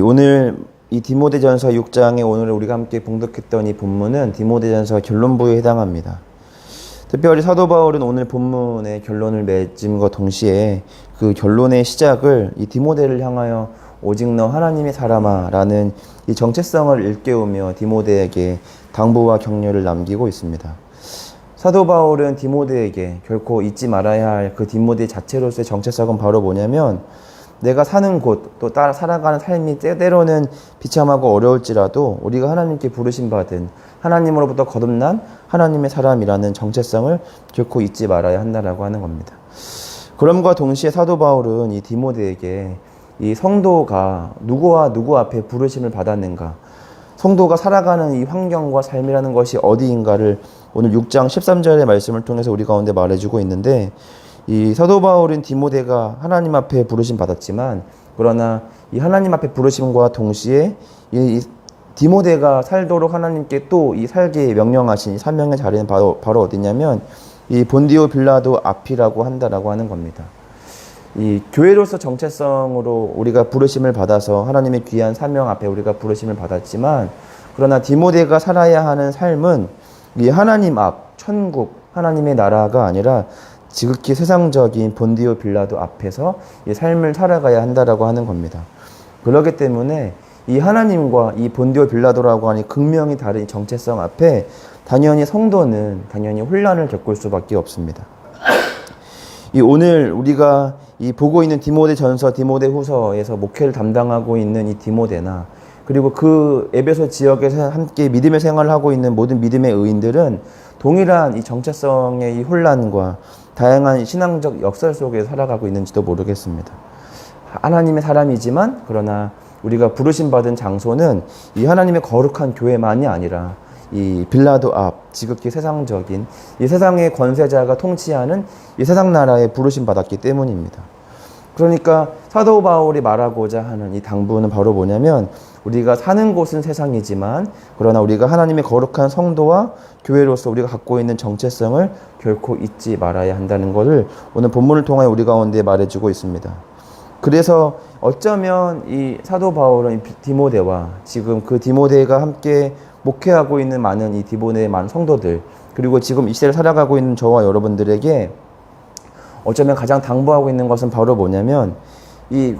오늘 이 디모데전서 6장에 오늘 우리가 함께 봉독했던 이 본문은 디모데전서 결론부에 해당합니다. 특별히 사도 바울은 오늘 본문의 결론을 맺음과 동시에 그 결론의 시작을 이 디모데를 향하여 오직 너 하나님의 사람아 라는 이 정체성을 일깨우며 디모데에게 당부와 격려를 남기고 있습니다. 사도 바울은 디모데에게 결코 잊지 말아야 할 그 디모데 자체로서의 정체성은 바로 뭐냐면, 내가 사는 곳, 또 따라 살아가는 삶이 때로는 비참하고 어려울지라도 우리가 하나님께 부르심 받은, 하나님으로부터 거듭난 하나님의 사람이라는 정체성을 결코 잊지 말아야 한다라고 하는 겁니다. 그럼과 동시에 사도 바울은 이 디모데에게 이 성도가 누구와 누구 앞에 부르심을 받았는가, 성도가 살아가는 이 환경과 삶이라는 것이 어디인가를 오늘 6장 13절의 말씀을 통해서 우리 가운데 말해주고 있는데, 이 사도 바울은 디모데가 하나님 앞에 부르심 받았지만, 그러나 이 하나님 앞에 부르심과 동시에 이 디모데가 살도록 하나님께 또 이 살게 명령하신 이 사명의 자리는 바로 어디냐면 이 본디오 빌라도 앞이라고 한다라고 하는 겁니다. 이 교회로서 정체성으로 우리가 부르심을 받아서 하나님의 귀한 사명 앞에 우리가 부르심을 받았지만, 그러나 디모데가 살아야 하는 삶은 이 하나님 앞, 천국, 하나님의 나라가 아니라 지극히 세상적인 본디오 빌라도 앞에서 이 삶을 살아가야 한다라고 하는 겁니다. 그렇기 때문에 이 하나님과 이 본디오 빌라도라고 하는 극명히 다른 이 정체성 앞에 당연히 성도는 당연히 혼란을 겪을 수밖에 없습니다. 이 오늘 우리가 이 보고 있는 디모데 전서, 디모데 후서에서 목회를 담당하고 있는 이 디모데나, 그리고 그 에베소 지역에서 함께 믿음의 생활을 하고 있는 모든 믿음의 의인들은 동일한 이 정체성의 이 혼란과 다양한 신앙적 역설 속에 살아가고 있는지도 모르겠습니다. 하나님의 사람이지만, 그러나 우리가 부르심 받은 장소는 이 하나님의 거룩한 교회만이 아니라 이 빌라도 앞, 지극히 세상적인 이 세상의 권세자가 통치하는 이 세상 나라에 부르심 받았기 때문입니다. 그러니까 사도 바울이 말하고자 하는 이 당부는 바로 뭐냐면, 우리가 사는 곳은 세상이지만 그러나 우리가 하나님의 거룩한 성도와 교회로서 우리가 갖고 있는 정체성을 결코 잊지 말아야 한다는 것을 오늘 본문을 통해 우리 가운데 말해주고 있습니다. 그래서 어쩌면 이 사도 바울은 디모데와 지금 그 디모데가 함께 목회하고 있는 많은 이 디모데의 많은 성도들, 그리고 지금 이 시대를 살아가고 있는 저와 여러분들에게 어쩌면 가장 당부하고 있는 것은 바로 뭐냐면, 이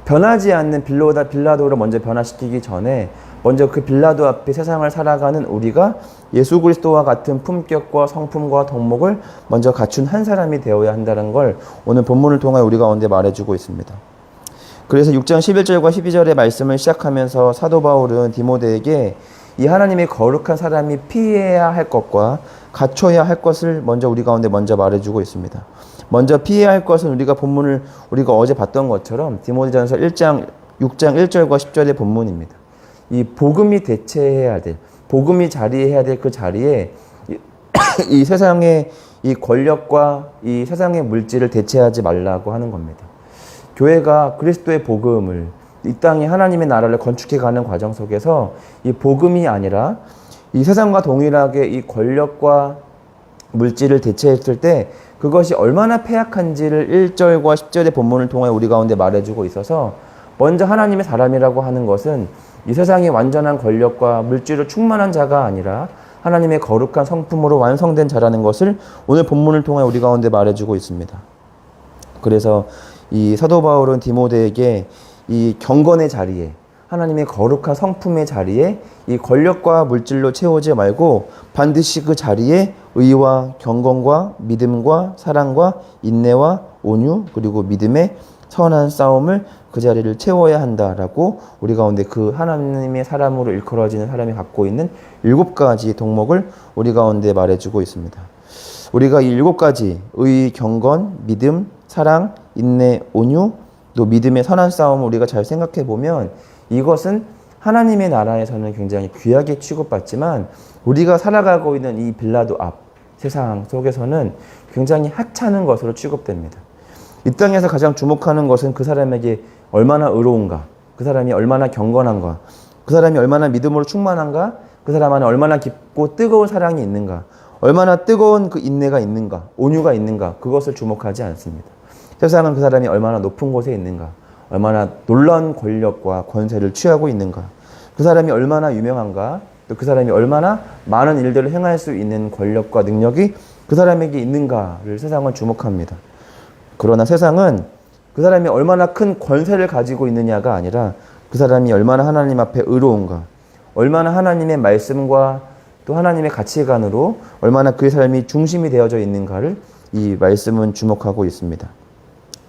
변하지 않는 빌라도를 먼저 변화시키기 전에 먼저 그 빌라도 앞에 세상을 살아가는 우리가 예수 그리스도와 같은 품격과 성품과 덕목을 먼저 갖춘 한 사람이 되어야 한다는 걸 오늘 본문을 통해 우리 가운데 말해주고 있습니다. 그래서 6장 11절과 12절의 말씀을 시작하면서 사도 바울은 디모데에게 이 하나님의 거룩한 사람이 피해야 할 것과 갖춰야 할 것을 먼저 우리 가운데 먼저 말해주고 있습니다. 먼저 피해야 할 것은 우리가 본문을 우리가 어제 봤던 것처럼 디모데전서 6장 1절과 10절의 본문입니다. 이 복음이 대체해야 될, 복음이 자리해야 될 그 자리에 이 세상의 이 권력과 이 세상의 물질을 대체하지 말라고 하는 겁니다. 교회가 그리스도의 복음을, 이 땅에 하나님의 나라를 건축해가는 과정 속에서 이 복음이 아니라 이 세상과 동일하게 이 권력과 물질을 대체했을 때 그것이 얼마나 패약한지를 1절과 10절의 본문을 통해 우리 가운데 말해주고 있어서, 먼저 하나님의 사람이라고 하는 것은 이 세상의 완전한 권력과 물질로 충만한 자가 아니라 하나님의 거룩한 성품으로 완성된 자라는 것을 오늘 본문을 통해 우리 가운데 말해주고 있습니다. 그래서 이 사도 바울은 디모데에게 이 경건의 자리에, 하나님의 거룩한 성품의 자리에 이 권력과 물질로 채우지 말고 반드시 그 자리에 의와 경건과 믿음과 사랑과 인내와 온유, 그리고 믿음의 선한 싸움을 그 자리를 채워야 한다라고 우리 가운데 그 하나님의 사람으로 일컬어지는 사람이 갖고 있는 7가지 덕목을 우리 가운데 말해주고 있습니다. 우리가 이 7가지 의, 경건, 믿음, 사랑, 인내, 온유, 또 믿음의 선한 싸움을 우리가 잘 생각해 보면 이것은 하나님의 나라에서는 굉장히 귀하게 취급받지만 우리가 살아가고 있는 이 빌라도 앞 세상 속에서는 굉장히 하찮은 것으로 취급됩니다. 이 땅에서 가장 주목하는 것은 그 사람에게 얼마나 의로운가, 그 사람이 얼마나 경건한가, 그 사람이 얼마나 믿음으로 충만한가, 그 사람 안에 얼마나 깊고 뜨거운 사랑이 있는가, 얼마나 뜨거운 그 인내가 있는가, 온유가 있는가, 그것을 주목하지 않습니다. 세상은 그 사람이 얼마나 높은 곳에 있는가, 얼마나 놀라운 권력과 권세를 취하고 있는가, 그 사람이 얼마나 유명한가, 또 그 사람이 얼마나 많은 일들을 행할 수 있는 권력과 능력이 그 사람에게 있는가를 세상은 주목합니다. 그러나 세상은 그 사람이 얼마나 큰 권세를 가지고 있느냐가 아니라 그 사람이 얼마나 하나님 앞에 의로운가, 얼마나 하나님의 말씀과 또 하나님의 가치관으로 얼마나 그 사람이 중심이 되어져 있는가를 이 말씀은 주목하고 있습니다.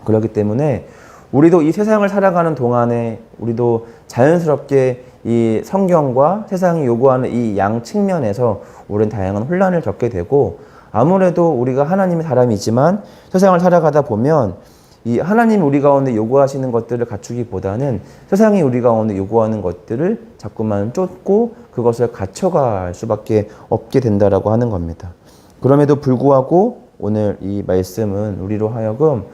그렇기 때문에 우리도 이 세상을 살아가는 동안에 우리도 자연스럽게 이 성경과 세상이 요구하는 이 양 측면에서 우리는 다양한 혼란을 겪게 되고, 아무래도 우리가 하나님의 사람이지만 세상을 살아가다 보면 이 하나님이 우리 가운데 요구하시는 것들을 갖추기보다는 세상이 우리 가운데 요구하는 것들을 자꾸만 쫓고 그것을 갖춰갈 수밖에 없게 된다라고 하는 겁니다. 그럼에도 불구하고 오늘 이 말씀은 우리로 하여금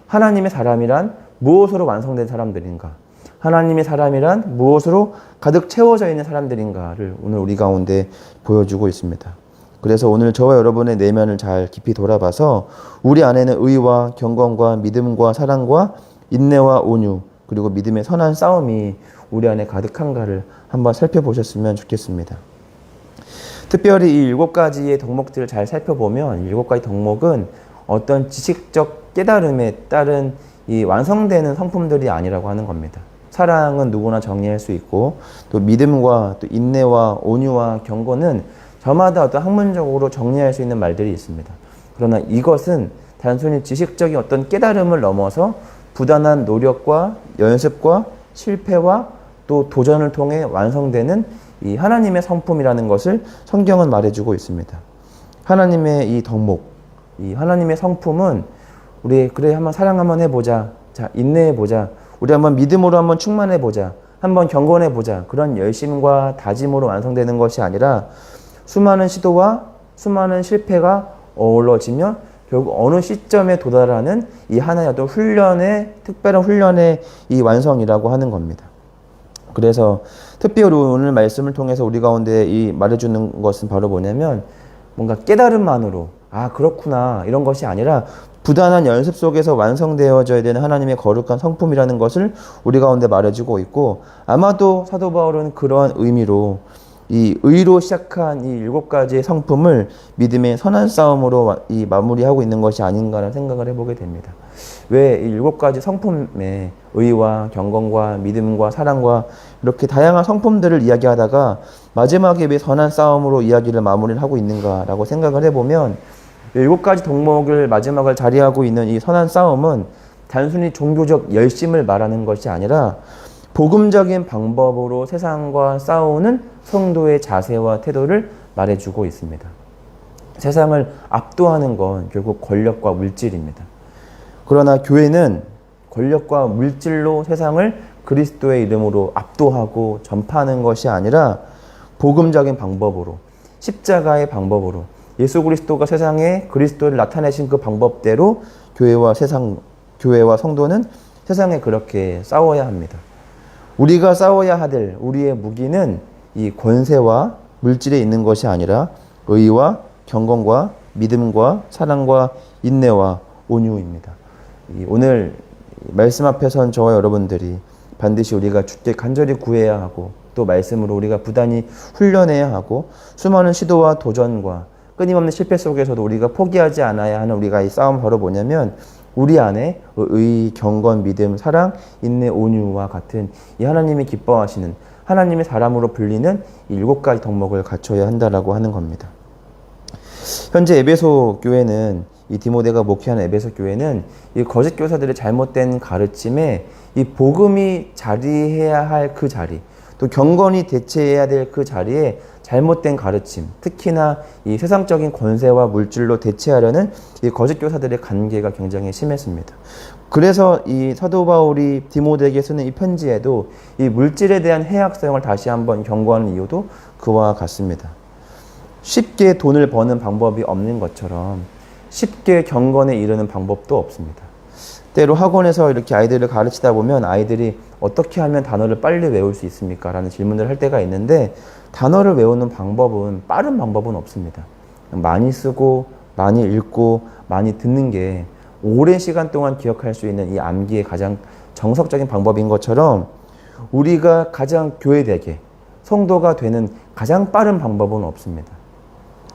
하나님의 사람이란 무엇으로 완성된 사람들인가, 하나님의 사람이란 무엇으로 가득 채워져 있는 사람들인가를 오늘 우리 가운데 보여주고 있습니다. 그래서 오늘 저와 여러분의 내면을 잘 깊이 돌아봐서 우리 안에는 의와 경건과 믿음과 사랑과 인내와 온유, 그리고 믿음의 선한 싸움이 우리 안에 가득한가를 한번 살펴보셨으면 좋겠습니다. 특별히 이 7가지의 덕목들을 잘 살펴보면 7가지 덕목은 어떤 지식적 깨달음에 따른 이 완성되는 성품들이 아니라고 하는 겁니다. 사랑은 누구나 정리할 수 있고, 또 믿음과 또 인내와 온유와 경건은 저마다 어떤 학문적으로 정리할 수 있는 말들이 있습니다. 그러나 이것은 단순히 지식적인 어떤 깨달음을 넘어서 부단한 노력과 연습과 실패와 또 도전을 통해 완성되는 이 하나님의 성품이라는 것을 성경은 말해주고 있습니다. 하나님의 이 덕목, 이 하나님의 성품은 우리 그래 한번 사랑 한번 해보자, 자 인내해보자, 우리 한번 믿음으로 한번 충만해보자, 한번 경건해보자, 그런 열심과 다짐으로 완성되는 것이 아니라 수많은 시도와 수많은 실패가 어우러지면 결국 어느 시점에 도달하는 이 하나의 어떤 훈련의, 특별한 훈련의 이 완성이라고 하는 겁니다. 그래서 특별히 오늘 말씀을 통해서 우리 가운데 이 말해주는 것은 바로 뭐냐면, 뭔가 깨달음만으로 아 그렇구나 이런 것이 아니라 부단한 연습 속에서 완성되어져야 되는 하나님의 거룩한 성품이라는 것을 우리 가운데 말해주고 있고, 아마도 사도 바울은 그러한 의미로 이 의로 시작한 이 7가지의 성품을 믿음의 선한 싸움으로 이 마무리하고 있는 것이 아닌가라는 생각을 해보게 됩니다. 왜 이 7가지 성품의 의와 경건과 믿음과 사랑과 이렇게 다양한 성품들을 이야기하다가 마지막에 왜 선한 싸움으로 이야기를 마무리를 하고 있는가라고 생각을 해보면, 7가지 덕목을 마지막을 자리하고 있는 이 선한 싸움은 단순히 종교적 열심을 말하는 것이 아니라 복음적인 방법으로 세상과 싸우는 성도의 자세와 태도를 말해주고 있습니다. 세상을 압도하는 건 결국 권력과 물질입니다. 그러나 교회는 권력과 물질로 세상을 그리스도의 이름으로 압도하고 전파하는 것이 아니라 복음적인 방법으로, 십자가의 방법으로, 예수 그리스도가 세상에 그리스도를 나타내신 그 방법대로 교회와 성도는 세상에 그렇게 싸워야 합니다. 우리가 싸워야 하될 우리의 무기는 이 권세와 물질에 있는 것이 아니라 의와 경건과 믿음과 사랑과 인내와 온유입니다. 오늘 말씀 앞에 선 저와 여러분들이 반드시 우리가 주께 간절히 구해야 하고, 또 말씀으로 우리가 부단히 훈련해야 하고, 수많은 시도와 도전과 끊임없는 실패 속에서도 우리가 포기하지 않아야 하는 우리가 이 싸움 바로 뭐냐면, 우리 안에 의, 경건, 믿음, 사랑, 인내, 온유와 같은 이 하나님이 기뻐하시는 하나님의 사람으로 불리는 이 7가지 덕목을 갖춰야 한다라고 하는 겁니다. 현재 에베소 교회는, 이 디모데가 목회하는 에베소 교회는 이 거짓 교사들의 잘못된 가르침에 이 복음이 자리해야 할 그 자리, 또 경건이 대체해야 될 그 자리에 잘못된 가르침, 특히나 이 세상적인 권세와 물질로 대체하려는 이 거짓 교사들의 관계가 굉장히 심했습니다. 그래서 이 사도 바울이 디모데에게 쓰는 이 편지에도 이 물질에 대한 해악성을 다시 한번 경고하는 이유도 그와 같습니다. 쉽게 돈을 버는 방법이 없는 것처럼 쉽게 경건에 이르는 방법도 없습니다. 때로 학원에서 이렇게 아이들을 가르치다 보면 아이들이 어떻게 하면 단어를 빨리 외울 수 있습니까? 라는 질문을 할 때가 있는데, 단어를 외우는 방법은, 빠른 방법은 없습니다. 많이 쓰고 많이 읽고 많이 듣는 게 오랜 시간 동안 기억할 수 있는 이 암기의 가장 정석적인 방법인 것처럼 우리가 가장 교회되게 성도가 되는 가장 빠른 방법은 없습니다.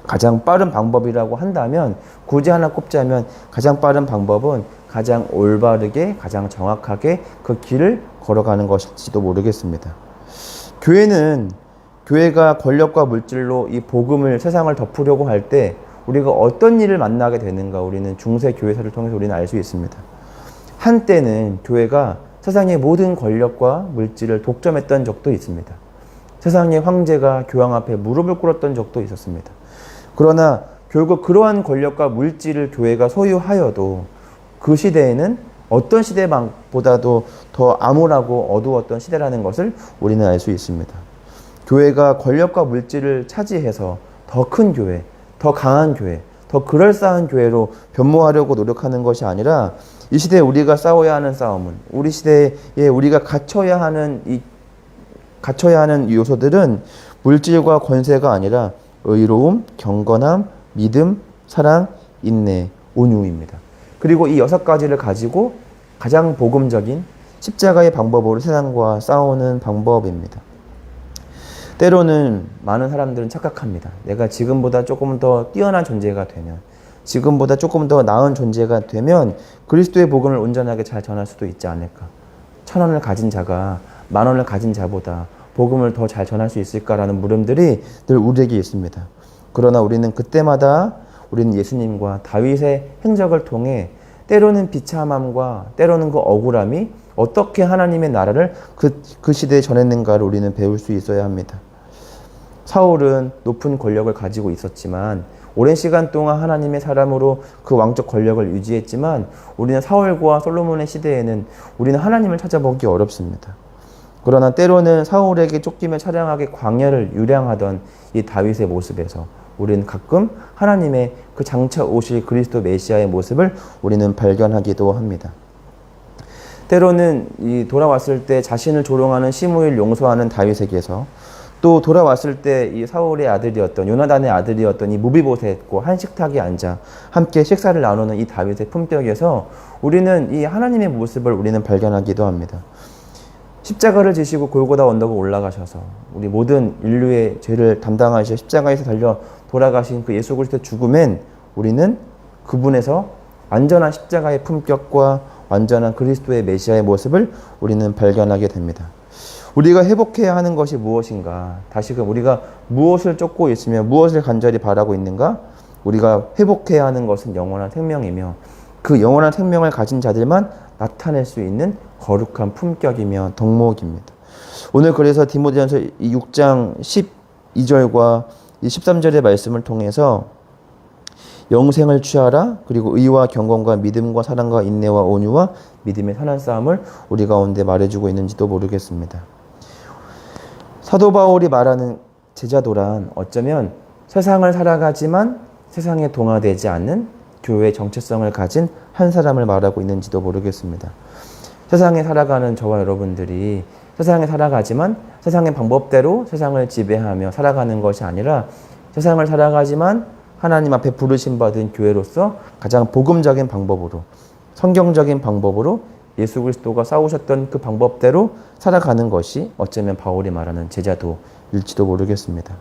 가장 빠른 방법이라고 한다면 굳이 하나 꼽자면 가장 빠른 방법은 가장 올바르게 가장 정확하게 그 길을 걸어가는 것일지도 모르겠습니다. 교회가 권력과 물질로 이 복음을 세상을 덮으려고 할 때 우리가 어떤 일을 만나게 되는가 우리는 중세 교회사를 통해서 우리는 알 수 있습니다. 한때는 교회가 세상의 모든 권력과 물질을 독점했던 적도 있습니다. 세상의 황제가 교황 앞에 무릎을 꿇었던 적도 있었습니다. 그러나 결국 그러한 권력과 물질을 교회가 소유하여도 그 시대에는 어떤 시대보다도 더 암울하고 어두웠던 시대라는 것을 우리는 알 수 있습니다. 교회가 권력과 물질을 차지해서 더 큰 교회, 더 강한 교회, 더 그럴싸한 교회로 변모하려고 노력하는 것이 아니라 이 시대에 우리가 싸워야 하는 싸움은 우리 시대에 우리가 갖춰야 하는 요소들은 물질과 권세가 아니라 의로움, 경건함, 믿음, 사랑, 인내, 온유입니다. 그리고 이 6가지를 가지고 가장 복음적인 십자가의 방법으로 세상과 싸우는 방법입니다. 때로는 많은 사람들은 착각합니다. 내가 지금보다 조금 더 뛰어난 존재가 되면, 지금보다 조금 더 나은 존재가 되면 그리스도의 복음을 온전하게 잘 전할 수도 있지 않을까. 1,000원을 가진 자가 10,000원을 가진 자보다 복음을 더 잘 전할 수 있을까라는 물음들이 늘 우리에게 있습니다. 그러나 우리는 그때마다 우리는 예수님과 다윗의 행적을 통해 때로는 비참함과 때로는 그 억울함이 어떻게 하나님의 나라를 그 시대에 전했는가를 우리는 배울 수 있어야 합니다. 사울은 높은 권력을 가지고 있었지만 오랜 시간 동안 하나님의 사람으로 그 왕적 권력을 유지했지만 우리는 사울과 솔로몬의 시대에는 우리는 하나님을 찾아보기 어렵습니다. 그러나 때로는 사울에게 쫓기며 차량하게 광야를 유량하던 이 다윗의 모습에서 우리는 가끔 하나님의 그 장차 오실 그리스도 메시아의 모습을 우리는 발견하기도 합니다. 때로는 이 돌아왔을 때 자신을 조롱하는 시므이를 용서하는 다윗에게서 또 돌아왔을 때 이 사울의 아들이었던 요나단의 아들이었던 이 무비보셋과 한식탁에 앉아 함께 식사를 나누는 이 다윗의 품격에서 우리는 이 하나님의 모습을 우리는 발견하기도 합니다. 십자가를 지시고 골고다 언덕을 올라가셔서 우리 모든 인류의 죄를 담당하셔 십자가에서 달려 돌아가신 그 예수 그리스도의 죽음엔 우리는 그분에서 완전한 십자가의 품격과 완전한 그리스도의 메시아의 모습을 우리는 발견하게 됩니다. 우리가 회복해야 하는 것이 무엇인가? 다시금 우리가 무엇을 쫓고 있으며 무엇을 간절히 바라고 있는가? 우리가 회복해야 하는 것은 영원한 생명이며 그 영원한 생명을 가진 자들만 나타낼 수 있는 거룩한 품격이며 덕목입니다. 오늘 그래서 디모데전서 6장 12절과 13절의 말씀을 통해서 영생을 취하라. 그리고 의와 경건과 믿음과 사랑과 인내와 온유와 믿음의 선한 싸움을 우리 가운데 말해주고 있는지도 모르겠습니다. 사도 바울이 말하는 제자도란 어쩌면 세상을 살아가지만 세상에 동화되지 않는 교회의 정체성을 가진 한 사람을 말하고 있는지도 모르겠습니다. 세상에 살아가는 저와 여러분들이 세상에 살아가지만 세상의 방법대로 세상을 지배하며 살아가는 것이 아니라 세상을 살아가지만 하나님 앞에 부르심 받은 교회로서 가장 복음적인 방법으로 성경적인 방법으로 예수 그리스도가 싸우셨던 그 방법대로 살아가는 것이 어쩌면 바울이 말하는 제자도일지도 모르겠습니다.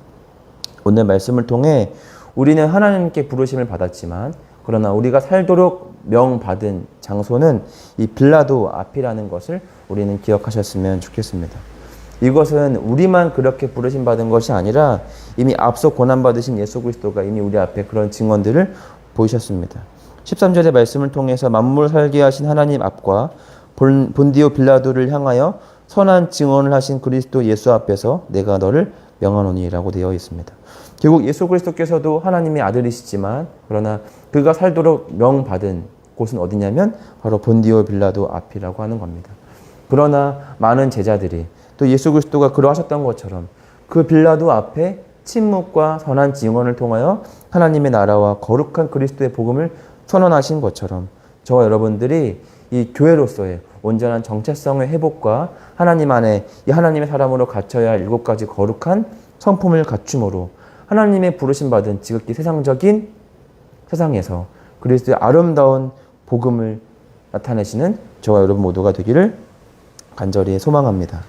오늘 말씀을 통해 우리는 하나님께 부르심을 받았지만 그러나 우리가 살도록 명받은 장소는 이 빌라도 앞이라는 것을 우리는 기억하셨으면 좋겠습니다. 이것은 우리만 그렇게 부르심 받은 것이 아니라 이미 앞서 고난받으신 예수 그리스도가 이미 우리 앞에 그런 증언들을 보이셨습니다. 13절의 말씀을 통해서 만물 살게 하신 하나님 앞과 본디오 빌라도를 향하여 선한 증언을 하신 그리스도 예수 앞에서 내가 너를 명하노니라고 되어 있습니다. 결국 예수 그리스도께서도 하나님의 아들이시지만 그러나 그가 살도록 명받은 곳은 어디냐면 바로 본디오 빌라도 앞이라고 하는 겁니다. 그러나 많은 제자들이 또 예수 그리스도가 그러하셨던 것처럼 그 빌라도 앞에 침묵과 선한 증언을 통하여 하나님의 나라와 거룩한 그리스도의 복음을 선언하신 것처럼 저와 여러분들이 이 교회로서의 온전한 정체성의 회복과 하나님 안에 이 하나님의 사람으로 갖춰야 할 7가지 거룩한 성품을 갖춤으로 하나님의 부르심 받은 지극히 세상적인 세상에서 그리스도의 아름다운 복음을 나타내시는 저와 여러분 모두가 되기를 간절히 소망합니다.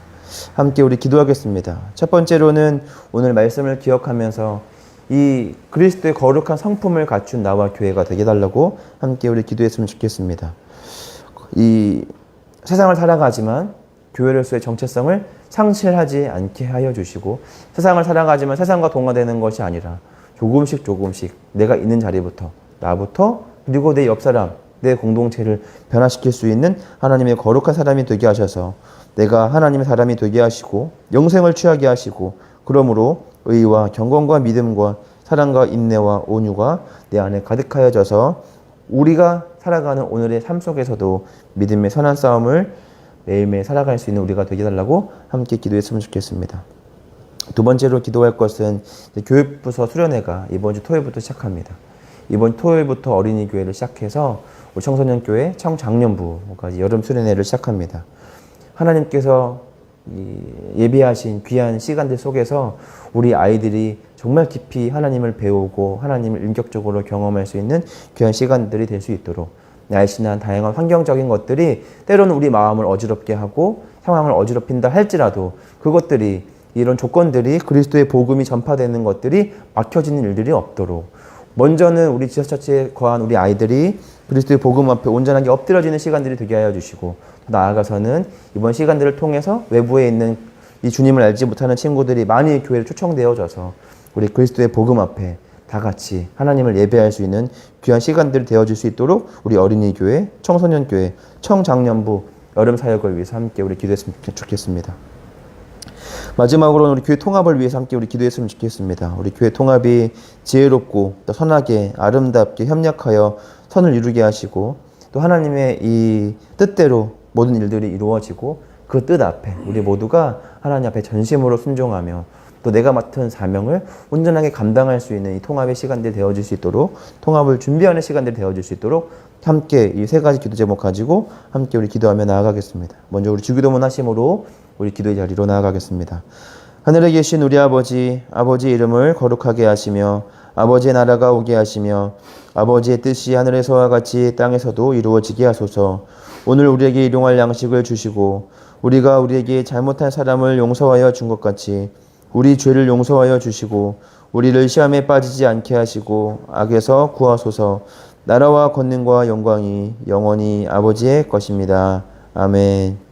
함께 우리 기도하겠습니다. 첫 번째로는 오늘 말씀을 기억하면서 이 그리스도의 거룩한 성품을 갖춘 나와 교회가 되게 해달라고 함께 우리 기도했으면 좋겠습니다. 이 세상을 살아가지만 교회로서의 정체성을 상실하지 않게 하여 주시고, 세상을 살아가지만 세상과 동화되는 것이 아니라 조금씩 내가 있는 자리부터, 나부터, 그리고 내 옆사람, 내 공동체를 변화시킬 수 있는 하나님의 거룩한 사람이 되게 하셔서 내가 하나님의 사람이 되게 하시고 영생을 취하게 하시고, 그러므로 의와 경건과 믿음과 사랑과 인내와 온유가 내 안에 가득하여져서 우리가 살아가는 오늘의 삶 속에서도 믿음의 선한 싸움을 매일매일 살아갈 수 있는 우리가 되게 해달라고 함께 기도했으면 좋겠습니다. 두 번째로 기도할 것은 교육부서 수련회가 이번 주 토요일부터 시작합니다. 이번 토요일부터 어린이 교회를 시작해서 우리 청소년교회, 청장년부까지 여름 수련회를 시작합니다. 하나님께서 예비하신 귀한 시간들 속에서 우리 아이들이 정말 깊이 하나님을 배우고 하나님을 인격적으로 경험할 수 있는 귀한 시간들이 될 수 있도록, 날씬한 다양한 환경적인 것들이 때로는 우리 마음을 어지럽게 하고 상황을 어지럽힌다 할지라도 그것들이, 이런 조건들이 그리스도의 복음이 전파되는 것들이 막혀지는 일들이 없도록, 먼저는 우리 지하처치에 거한 우리 아이들이 그리스도의 복음 앞에 온전하게 엎드려지는 시간들이 되게 하여 주시고, 나아가서는 이번 시간들을 통해서 외부에 있는 이 주님을 알지 못하는 친구들이 많이 교회에 초청되어져서 우리 그리스도의 복음 앞에 다 같이 하나님을 예배할 수 있는 귀한 시간들이 되어질 수 있도록 우리 어린이 교회, 청소년 교회, 청장년부 여름 사역을 위해서 함께 우리 기도했으면 좋겠습니다. 마지막으로는 우리 교회 통합을 위해서 함께 우리 기도했으면 좋겠습니다. 우리 교회 통합이 지혜롭고 또 선하게 아름답게 협력하여 선을 이루게 하시고, 또 하나님의 이 뜻대로 모든 일들이 이루어지고 그 뜻 앞에 우리 모두가 하나님 앞에 전심으로 순종하며 또 내가 맡은 사명을 온전하게 감당할 수 있는 이 통합의 시간들이 되어질 수 있도록, 통합을 준비하는 시간들이 되어질 수 있도록 함께 이 세 가지 기도 제목 가지고 함께 우리 기도하며 나아가겠습니다. 먼저 우리 주기도문 하심으로 우리 기도의 자리로 나아가겠습니다. 하늘에 계신 우리 아버지, 아버지의 이름을 거룩하게 하시며 아버지의 나라가 오게 하시며 아버지의 뜻이 하늘에서와 같이 땅에서도 이루어지게 하소서. 오늘 우리에게 일용할 양식을 주시고 우리가 우리에게 잘못한 사람을 용서하여 준 것 같이 우리 죄를 용서하여 주시고 우리를 시험에 빠지지 않게 하시고 악에서 구하소서. 나라와 권능과 영광이 영원히 아버지의 것입니다. 아멘.